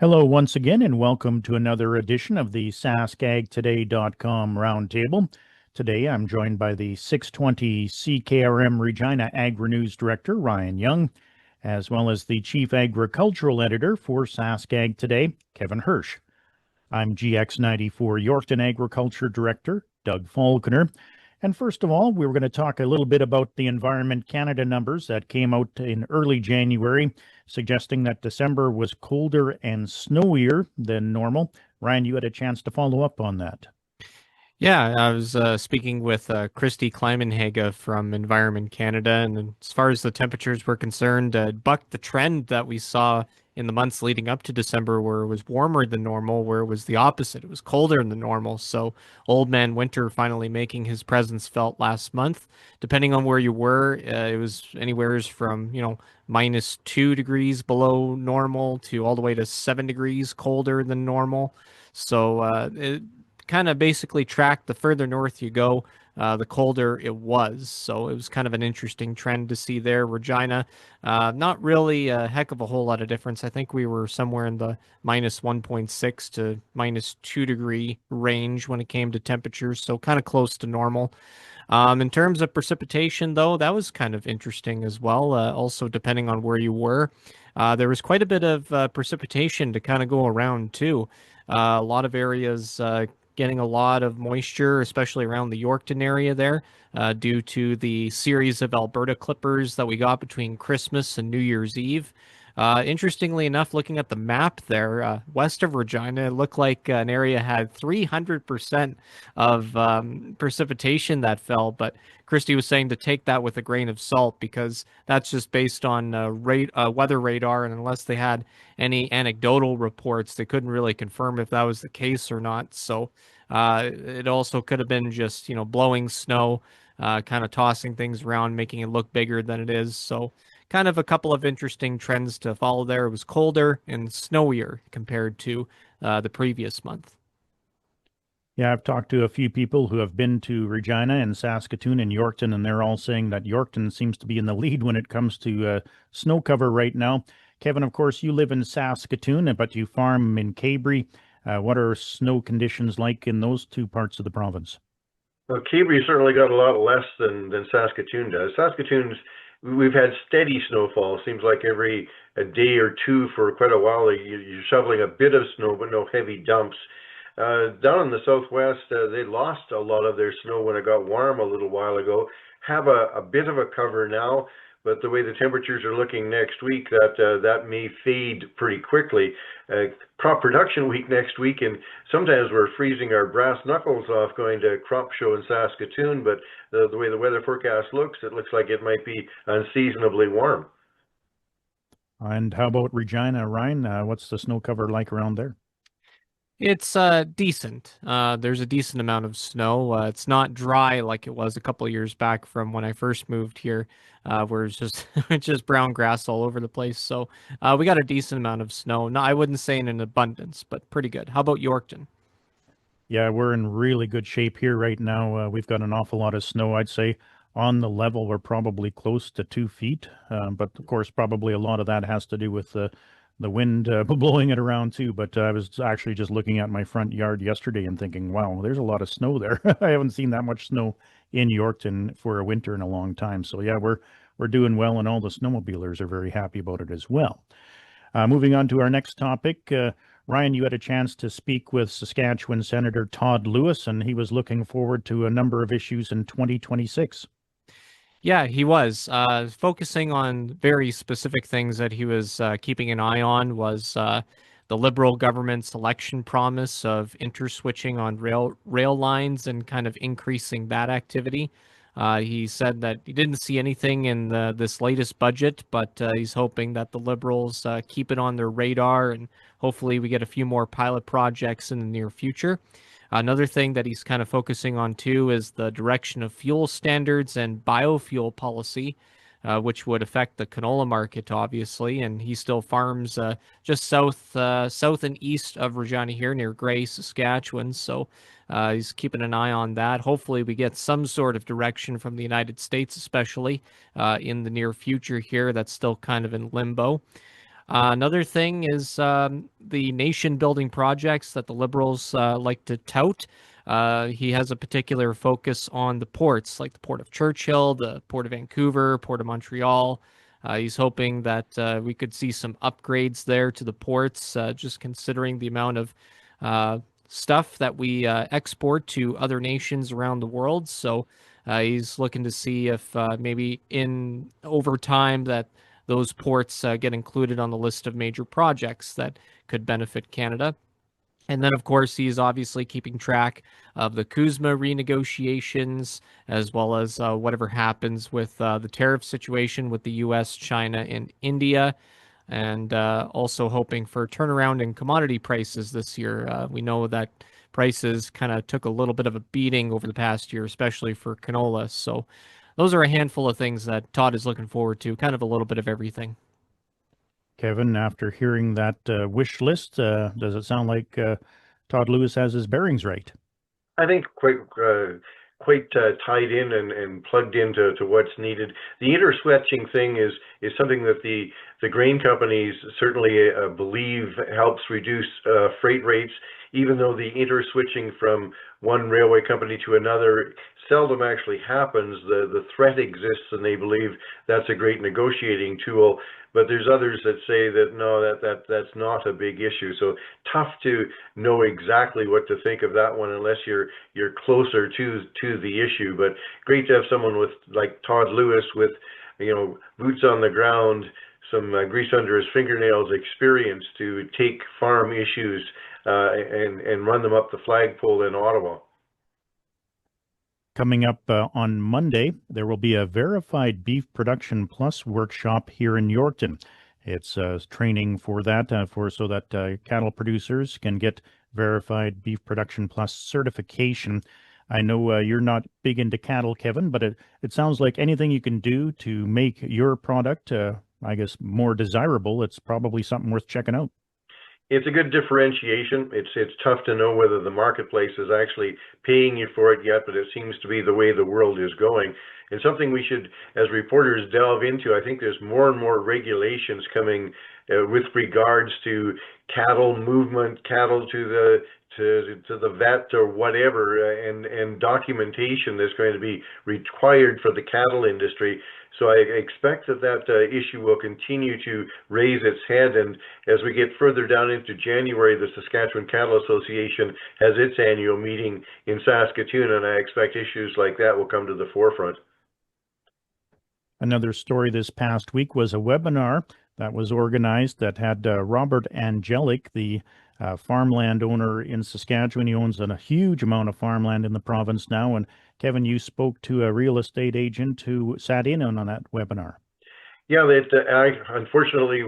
Hello once again, and welcome to another edition of the SaskAgToday.com Roundtable. Today, I'm joined by the 620 CKRM Regina Agri-News Director, Ryan Young, as well as the Chief Agricultural Editor for SaskAg Today, Kevin Hirsch. I'm GX94 Yorkton Agriculture Director, Doug Falconer. And first of all, we were going to talk a little bit about the Environment Canada numbers that came out in early January, suggesting that December was colder and snowier than normal. Ryan, you had a chance to follow up on that. Yeah, I was speaking with Christy Kleimenhage from Environment Canada, and as far as the temperatures were concerned, bucked the trend that we saw in the months leading up to December, where it was warmer than normal, where it was the opposite. It was colder than normal. So old man winter finally making his presence felt last month. Depending on where you were, it was anywhere from, -2 degrees below normal to all the way to 7 degrees colder than normal. So it kind of basically tracked the further north you go, the colder it was. So it was kind of an interesting trend to see there. Regina, not really a heck of a whole lot of difference. I think we were somewhere in the -1.6 to -2 degree range when it came to temperatures, so kind of close to normal. In terms of precipitation, though, that was kind of interesting as well. Also, depending on where you were, there was quite a bit of precipitation to kind of go around too. A lot of areas getting a lot of moisture, especially around the Yorkton area there, due to the series of Alberta clippers that we got between Christmas and New Year's Eve. Interestingly enough, looking at the map there, west of Regina, it looked like an area had 300% of precipitation that fell. But Christy was saying to take that with a grain of salt because that's just based on weather radar. And unless they had any anecdotal reports, they couldn't really confirm if that was the case or not. So it also could have been just, blowing snow, kind of tossing things around, making it look bigger than it is. So kind of a couple of interesting trends to follow there. It was colder and snowier compared to the previous month. Yeah, I've talked to a few people who have been to Regina and Saskatoon and Yorkton, and they're all saying that Yorkton seems to be in the lead when it comes to snow cover right now. Kevin, of course, you live in Saskatoon, but you farm in Cabri. What are snow conditions like in those two parts of the province? Well, Cabri certainly got a lot less than Saskatoon does. We've had steady snowfall. Seems like every a day or two for quite a while you're shoveling a bit of snow, but no heavy dumps. Down in the southwest, they lost a lot of their snow when it got warm a little while ago. Have a bit of a cover now, but the way the temperatures are looking next week, that may fade pretty quickly. Crop production week next week, and sometimes we're freezing our brass knuckles off going to crop show in Saskatoon, but the way the weather forecast looks, it looks like it might be unseasonably warm. And how about Regina, Ryan? What's the snow cover like around there? It's decent. There's a decent amount of snow. It's not dry like it was a couple of years back from when I first moved here, where it's just it's just brown grass all over the place. So we got a decent amount of snow. No, I wouldn't say in an abundance, but pretty good. How about Yorkton? Yeah, we're in really good shape here right now. We've got an awful lot of snow. I'd say on the level, we're probably close to 2 feet. But of course, probably a lot of that has to do with the wind blowing it around too. But I was actually just looking at my front yard yesterday and thinking, wow, there's a lot of snow there. I haven't seen that much snow in Yorkton for a winter in a long time. So yeah, we're doing well, and all the snowmobilers are very happy about it as well. Moving on to our next topic, Ryan, you had a chance to speak with Saskatchewan Senator Todd Lewis, and he was looking forward to a number of issues in 2026. Yeah, he was focusing on very specific things that he was keeping an eye on was the Liberal government's election promise of interswitching on rail lines and kind of increasing that activity. He said that he didn't see anything in this latest budget, but he's hoping that the Liberals keep it on their radar and hopefully we get a few more pilot projects in the near future. Another thing that he's kind of focusing on too is the direction of fuel standards and biofuel policy, which would affect the canola market, obviously. And he still farms just south and east of Regina here near Gray, Saskatchewan. So he's keeping an eye on that. Hopefully, we get some sort of direction from the United States, especially in the near future here. That's still kind of in limbo. Another thing is the nation-building projects that the Liberals like to tout. He has a particular focus on the ports, like the Port of Churchill, the Port of Vancouver, Port of Montreal. He's hoping that we could see some upgrades there to the ports, just considering the amount of stuff that we export to other nations around the world. So he's looking to see if maybe in over time that those ports get included on the list of major projects that could benefit Canada. And then, of course, he's obviously keeping track of the CUSMA renegotiations, as well as whatever happens with the tariff situation with the US, China, and India, and also hoping for turnaround in commodity prices this year. We know that prices kind of took a little bit of a beating over the past year, especially for canola. So those are a handful of things that Todd is looking forward to, kind of a little bit of everything. Kevin, after hearing that wish list, does it sound like Todd Lewis has his bearings right? I think quite tied in and plugged into what's needed. The interswitching thing is something that the grain companies certainly believe helps reduce freight rates, even though the interswitching from one railway company to another seldom actually happens. The threat exists, and they believe that's a great negotiating tool. But there's others that say that no, that's not a big issue. So tough to know exactly what to think of that one unless you're closer to the issue. But great to have someone with like Todd Lewis with, you know, boots on the ground, some grease under his fingernails experience to take farm issues and run them up the flagpole in Ottawa. Coming up on Monday, there will be a Verified Beef Production Plus workshop here in Yorkton. It's training for that, so that cattle producers can get Verified Beef Production Plus certification. I know you're not big into cattle, Kevin, but it sounds like anything you can do to make your product, I guess, more desirable, it's probably something worth checking out. It's a good differentiation. It's tough to know whether the marketplace is actually paying you for it yet, but it seems to be the way the world is going. And something we should, as reporters, delve into. I think there's more and more regulations coming with regards to cattle movement, cattle to the vet or whatever, and documentation that's going to be required for the cattle industry. So I expect that issue will continue to raise its head, and as we get further down into January, the Saskatchewan Cattle Association has its annual meeting in Saskatoon, and I expect issues like that will come to the forefront. Another story this past week was a webinar that was organized that had Robert Angelic, the farmland owner in Saskatchewan. He owns a huge amount of farmland in the province now. And Kevin, you spoke to a real estate agent who sat in on that webinar. Yeah, I unfortunately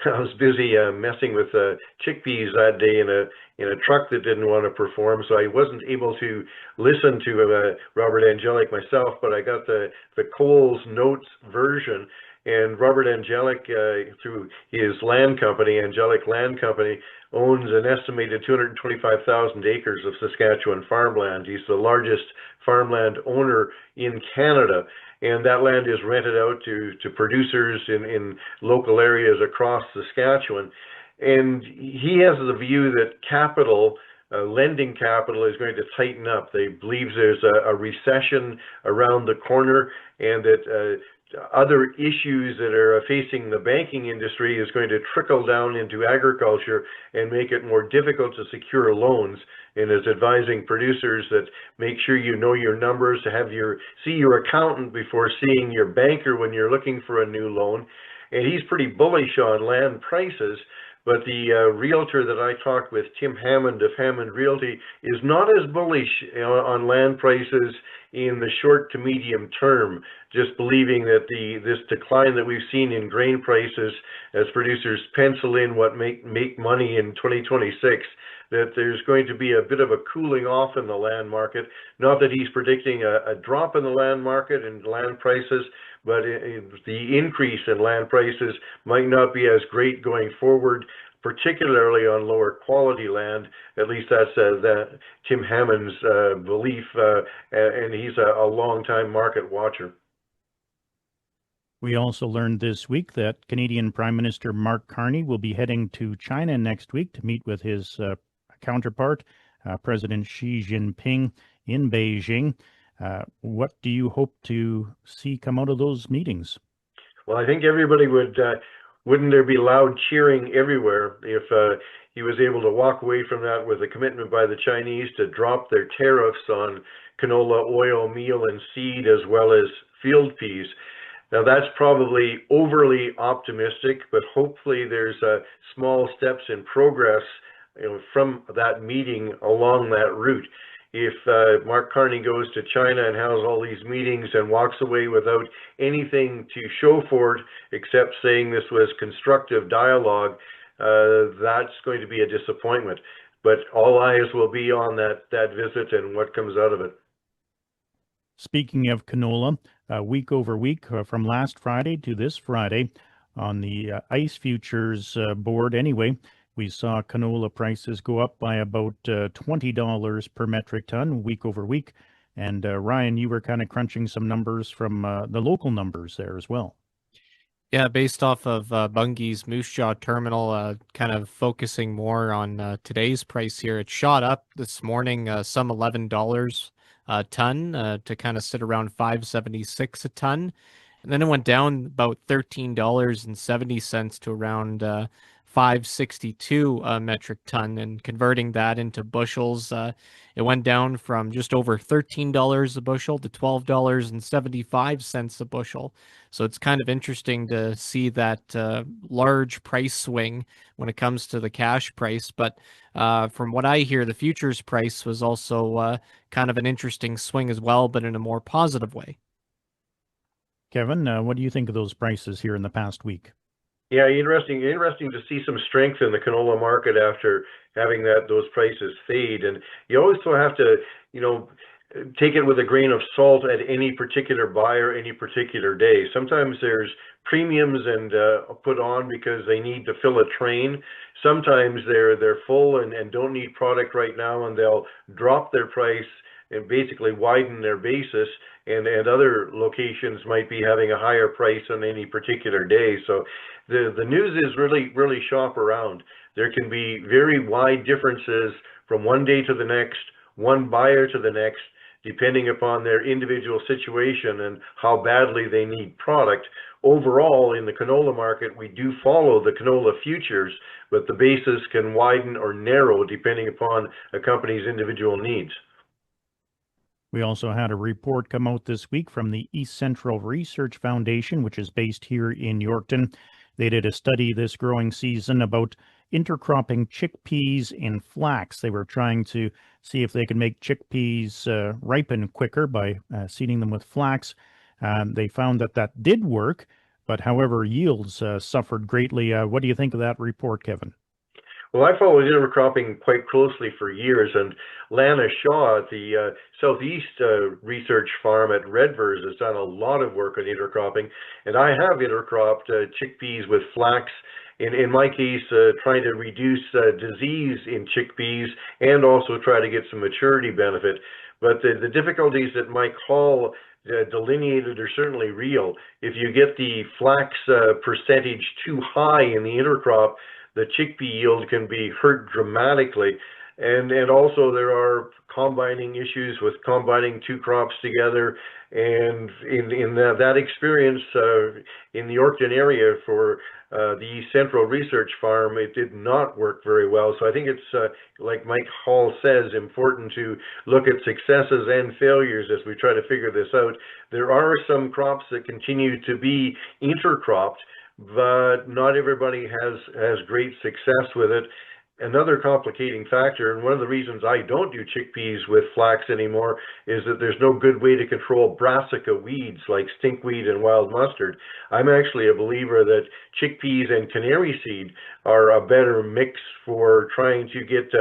I was busy messing with chickpeas that day in a truck that didn't want to perform, so I wasn't able to listen to Robert Angelic myself. But I got the Coles Notes version, and Robert Angelic, through his land company, Angelic Land Company, owns an estimated 225,000 acres of Saskatchewan farmland. He's the largest farmland owner in Canada, and that land is rented out to producers in local areas across Saskatchewan. And he has the view that capital, lending capital, is going to tighten up. They believe there's a recession around the corner, and that other issues that are facing the banking industry is going to trickle down into agriculture and make it more difficult to secure loans, and is advising producers that make sure you know your numbers, to see your accountant before seeing your banker when you're looking for a new loan. And he's pretty bullish on land prices. But the realtor that I talked with, Tim Hammond of Hammond Realty, is not as bullish on land prices in the short to medium term, just believing that this decline that we've seen in grain prices as producers pencil in what make money in 2026, that there's going to be a bit of a cooling off in the land market. Not that he's predicting a drop in the land market and land prices, but the increase in land prices might not be as great going forward, particularly on lower quality land. At least that's Tim Hammond's belief, and he's a long-time market watcher. We also learned this week that Canadian Prime Minister Mark Carney will be heading to China next week to meet with his counterpart, President Xi Jinping, in Beijing. What do you hope to see come out of those meetings? Well, I think everybody wouldn't there be loud cheering everywhere if he was able to walk away from that with a commitment by the Chinese to drop their tariffs on canola oil, meal, and seed, as well as field peas. Now, that's probably overly optimistic, but hopefully there's small steps in progress, from that meeting along that route. If Mark Carney goes to China and has all these meetings and walks away without anything to show for it, except saying this was constructive dialogue, that's going to be a disappointment. But all eyes will be on that visit and what comes out of it. Speaking of canola, week over week, from last Friday to this Friday, on the ICE futures board anyway, we saw canola prices go up by about $20 per metric ton week over week. And Ryan, you were kind of crunching some numbers from the local numbers there as well. Yeah, based off of Bungie's Moose Jaw terminal, kind of focusing more on today's price here. It shot up this morning some $11 a ton to kind of sit around $5.76 a ton. And then it went down about $13.70 to around $5.62 a metric ton. And converting that into bushels, it went down from just over $13 a bushel to $12.75 a bushel. So it's kind of interesting to see that large price swing when it comes to the cash price. But from what I hear, the futures price was also kind of an interesting swing as well, but in a more positive way. Kevin, what do you think of those prices here in the past week? Yeah, interesting to see some strength in the canola market after having those prices fade. And you always have to, take it with a grain of salt at any particular buyer, any particular day. Sometimes there's premiums and put on because they need to fill a train. Sometimes they're full and don't need product right now, and they'll drop their price and basically widen their basis, and other locations might be having a higher price on any particular day. So the news is really shop around. There can be very wide differences from one day to the next, one buyer to the next, depending upon their individual situation and how badly they need product. Overall, in the canola market, we do follow the canola futures, but the basis can widen or narrow depending upon a company's individual needs. We also had a report come out this week from the East Central Research Foundation, which is based here in Yorkton. They did a study this growing season about intercropping chickpeas and flax. They were trying to see if they could make chickpeas ripen quicker by seeding them with flax. They found that did work, but however, yields suffered greatly. What do you think of that report, Kevin? Well, I followed intercropping quite closely for years, and Lana Shaw at the Southeast Research Farm at Redvers has done a lot of work on intercropping, and I have intercropped chickpeas with flax. In my case, trying to reduce disease in chickpeas and also try to get some maturity benefit. But the difficulties that Mike Hall delineated are certainly real. If you get the flax percentage too high in the intercrop, the chickpea yield can be hurt dramatically. And also there are combining issues with combining two crops together. And in that experience in the Yorkton area for the East Central Research Farm, it did not work very well. So I think it's, like Mike Hall says, important to look at successes and failures as we try to figure this out. There are some crops that continue to be intercropped, but not everybody has great success with it. Another complicating factor, and one of the reasons I don't do chickpeas with flax anymore, is that there's no good way to control brassica weeds like stinkweed and wild mustard. I'm actually a believer that chickpeas and canary seed are a better mix for trying to get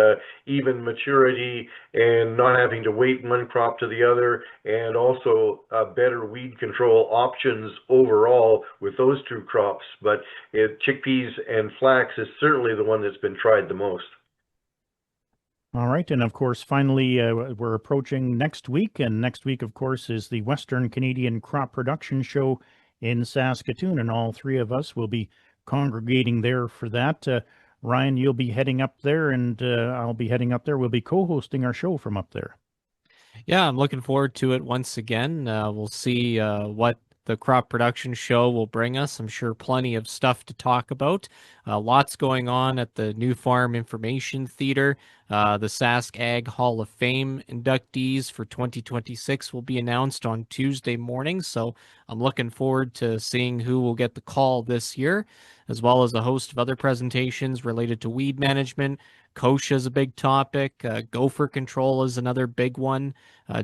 even maturity and not having to wait one crop to the other, and also better weed control options overall with those two crops. But chickpeas and flax is certainly the one that's been tried the most. All right. And of course, finally, we're approaching next week. And next week, of course, is the Western Canadian Crop Production Show in Saskatoon, and all three of us will be congregating there for that. Ryan, you'll be heading up there, and I'll be heading up there. We'll be co-hosting our show from up there. Yeah, I'm looking forward to it once again. We'll see what the crop production show will bring us. I'm sure plenty of stuff to talk about. Lots going on at the New Farm Information Theater. The Sask Ag Hall of Fame inductees for 2026 will be announced on Tuesday morning. So I'm looking forward to seeing who will get the call this year, as well as a host of other presentations related to weed management. Kochia is a big topic. Gopher control is another big one.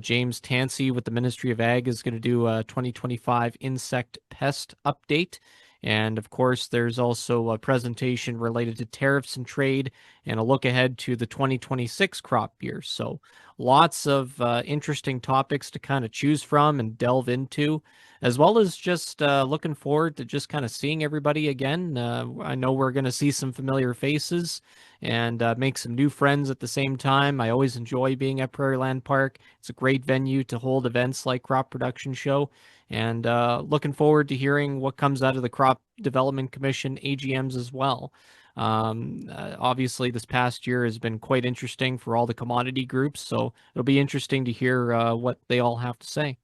James Tansey with the Ministry of Ag is going to do a 2025 insect pest update. And of course, there's also a presentation related to tariffs and trade and a look ahead to the 2026 crop year. So lots of interesting topics to kind of choose from and delve into, as well as just looking forward to just kind of seeing everybody again. I know we're going to see some familiar faces and make some new friends at the same time. I always enjoy being at Prairieland Park. It's a great venue to hold events like Crop Production Show, and looking forward to hearing what comes out of the Crop Development Commission AGMs as well. Obviously, this past year has been quite interesting for all the commodity groups, so it'll be interesting to hear what they all have to say.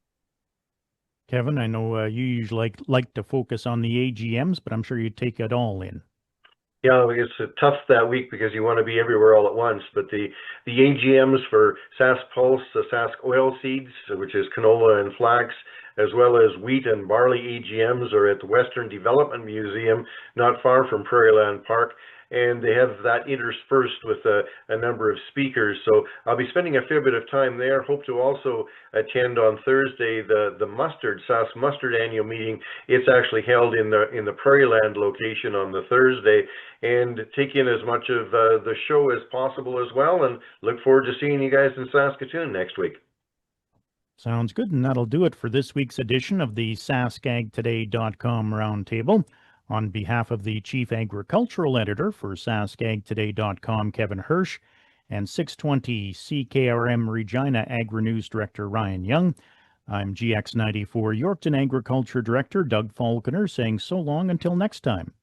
Kevin, I know you usually like to focus on the AGMs, but I'm sure you take it all in. Yeah, it's tough that week because you want to be everywhere all at once. But the AGMs for Sask Pulse, the Sask Oil Seeds, which is canola and flax, as well as wheat and barley AGMs, are at the Western Development Museum, not far from Prairieland Park. And they have that interspersed with a number of speakers. So I'll be spending a fair bit of time there. Hope to also attend on Thursday the Sask Mustard annual meeting. It's actually held in the Prairieland location on the Thursday, and take in as much of the show as possible as well. And look forward to seeing you guys in Saskatoon next week. Sounds good, and that'll do it for this week's edition of the SaskAgToday.com Roundtable. On behalf of the Chief Agricultural Editor for SaskAgToday.com, Kevin Hirsch, and 620 CKRM Regina Agri-News Director Ryan Young, I'm GX94 Yorkton Agriculture Director Doug Falconer saying so long until next time.